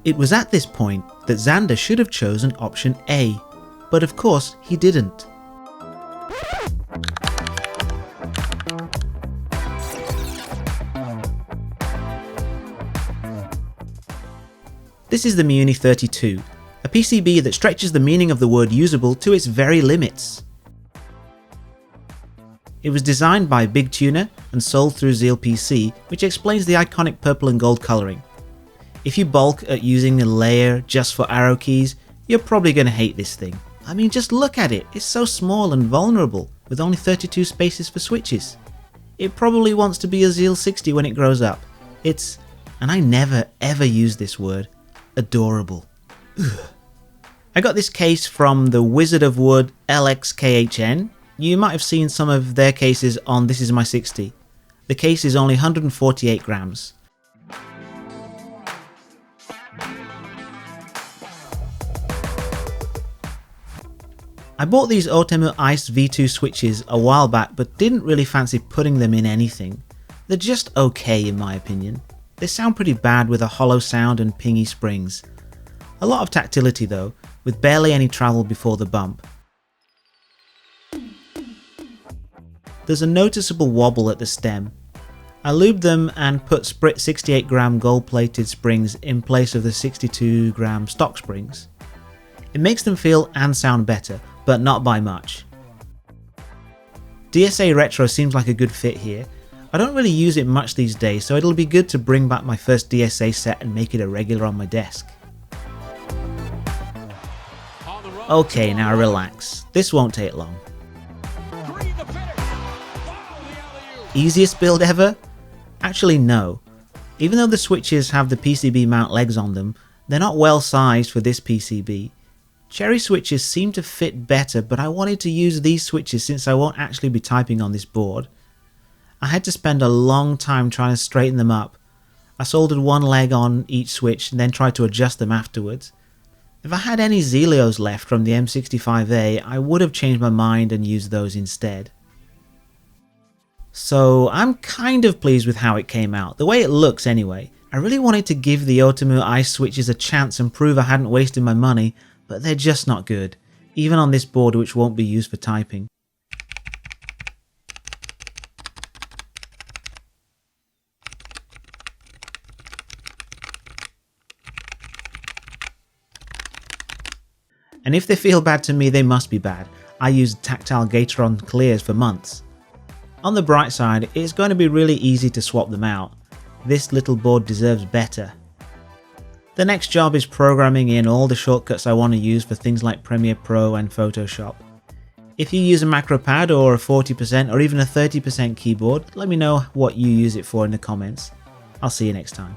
It was at this point that Xander should have chosen option A, but of course he didn't. This is the Miuni32, a PCB that stretches the meaning of the word usable to its very limits. It was designed by Big Tuner and sold through Zeal PC, which explains the iconic purple and gold colouring. If you balk at using a layer just for arrow keys, you're probably going to hate this thing. I mean, just look at it, it's so small and vulnerable, with only 32 spaces for switches. It probably wants to be a Zeal 60 when it grows up. It's, and I never ever use this word, adorable. Ugh. I got this case from the Wizard of Wood LXKHN. You might have seen some of their cases on This Is My 60. The case is only 148 grams. I bought these Outemu Ice V2 switches a while back but didn't really fancy putting them in anything. They're just okay in my opinion. They sound pretty bad with a hollow sound and pingy springs. A lot of tactility though, with barely any travel before the bump. There's a noticeable wobble at the stem. I lubed them and put Sprit 68 gram gold plated springs in place of the 62 gram stock springs. It makes them feel and sound better, but not by much. DSA Retro seems like a good fit here. I don't really use it much these days, so it'll be good to bring back my first DSA set and make it a regular on my desk. Okay, now relax. This won't take long. Easiest build ever? Actually no. Even though the switches have the PCB mount legs on them, they're not well sized for this PCB. Cherry switches seem to fit better, but I wanted to use these switches since I won't actually be typing on this board. I had to spend a long time trying to straighten them up. I soldered one leg on each switch and then tried to adjust them afterwards. If I had any Zelios left from the M65A, I would have changed my mind and used those instead. So I'm kind of pleased with how it came out, the way it looks anyway. I really wanted to give the Outemu Ice switches a chance and prove I hadn't wasted my money, but they're just not good, even on this board which won't be used for typing. And if they feel bad to me, they must be bad. I used tactile Gateron clears for months. On the bright side, it's going to be really easy to swap them out. This little board deserves better. The next job is programming in all the shortcuts I want to use for things like Premiere Pro and Photoshop. If you use a macro pad or a 40% or even a 30% keyboard, let me know what you use it for in the comments. I'll see you next time.